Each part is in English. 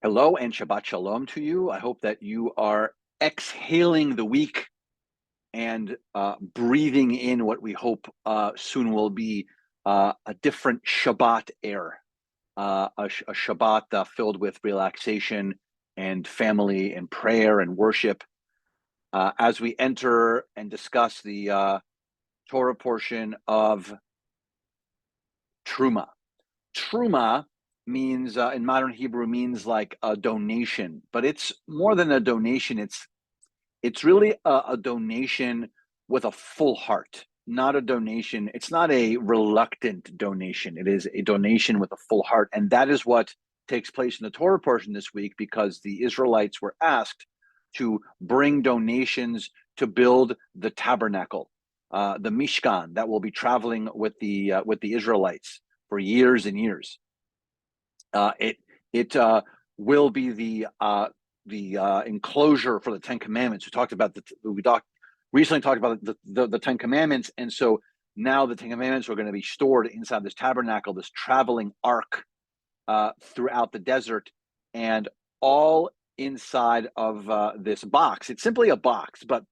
Hello and Shabbat Shalom to you. I hope that you are exhaling the week and breathing in what we hope soon will be a different Shabbat air, a Shabbat filled with relaxation and family and prayer and worship. As we enter and discuss the Torah portion of Terumah. Terumah means in modern Hebrew means like a donation, but it's more than a donation. It's really a donation with a full heart, not a donation. It's not a reluctant donation. It is a donation with a full heart, and that is what takes place in the Torah portion this week, because the Israelites were asked to bring donations to build the tabernacle, the Mishkan that will be traveling with the Israelites for years and years. It will be the enclosure for the Ten Commandments. Recently talked about the Ten Commandments, and so now the Ten Commandments are going to be stored inside this tabernacle, this traveling ark throughout the desert, and all inside of this box. It's simply a box, but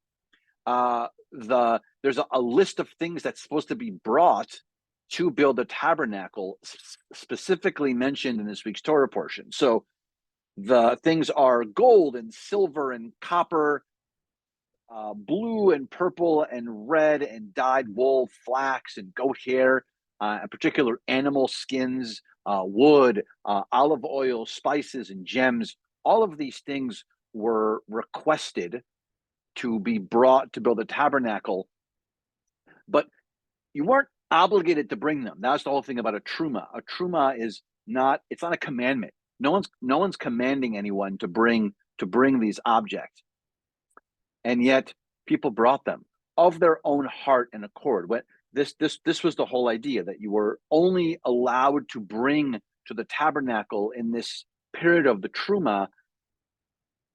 there's a list of things that's supposed to be brought to build the tabernacle, specifically mentioned in this week's Torah portion. So the things are gold and silver and copper, blue and purple and red and dyed wool, flax and goat hair, in particular animal skins, wood, olive oil, spices and gems. All of these things were requested to be brought to build a tabernacle, but you weren't obligated to bring them. That's the whole thing about a truma. A truma is not, it's not a commandment. No one's commanding anyone to bring these objects. And yet people brought them of their own heart and accord. This was the whole idea, that you were only allowed to bring to the tabernacle in this period of the truma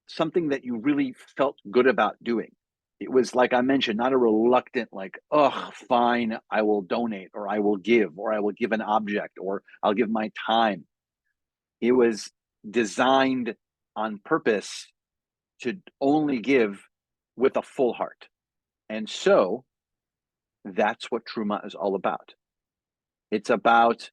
something that you really felt good about doing. It was, like I mentioned, not a reluctant, like, oh, fine, I will donate, or I will give an object, or I'll give my time. It was designed on purpose to only give with a full heart. And so that's what Terumah is all about. It's about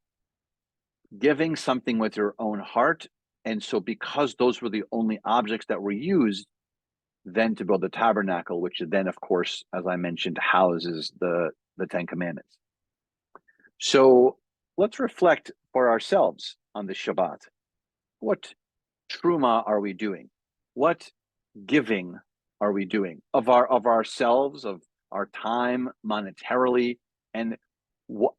giving something with your own heart. And so because those were the only objects that were used, then to build the tabernacle, which then, of course, as I mentioned, houses the Ten Commandments. So let's reflect for ourselves on the Shabbat. What Terumah are we doing? What giving are we doing of ourselves, of our time monetarily, and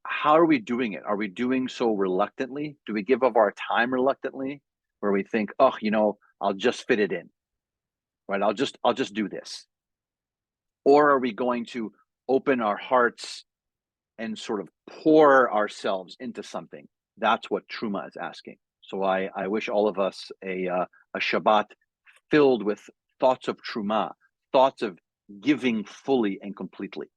how are we doing it? Are we doing so reluctantly? Do we give of our time reluctantly, where we think, oh, I'll just fit it in, right? I'll just do this. Or are we going to open our hearts and sort of pour ourselves into something? That's what Terumah is asking. So I wish all of us a Shabbat filled with thoughts of Terumah, thoughts of giving fully and completely.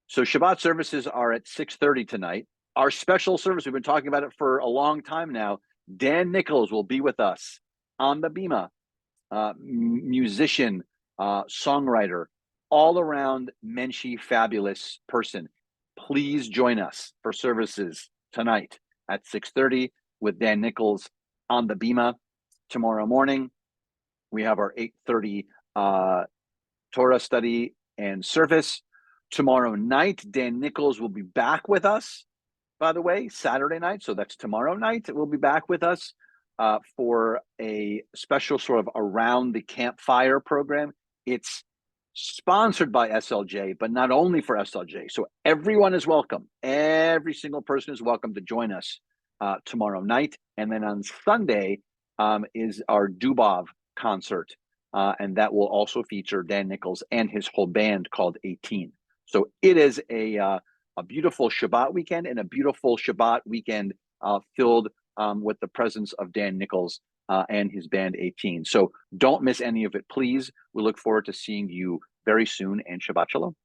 So Shabbat services are at 6:30 tonight. Our special service, we've been talking about it for a long time now. Dan Nichols will be with us on the bima, musician, songwriter, all around Menschy fabulous person. Please join us for services tonight at 6:30 with Dan Nichols on the bima. Tomorrow morning, we have our 8:30 Torah study and service. Tomorrow night, Dan Nichols will be back with us, by the way, Saturday night. So that's tomorrow night. We'll be back with us for a special sort of around the campfire program. It's sponsored by SLJ, but not only for SLJ. So everyone is welcome. Every single person is welcome to join us tomorrow night. And then on Sunday is our Dubov concert. And that will also feature Dan Nichols and his whole band called 18. So it is a beautiful Shabbat weekend, and a beautiful Shabbat weekend filled with the presence of Dan Nichols and his band 18. So don't miss any of it, please. We look forward to seeing you very soon, and Shabbat Shalom.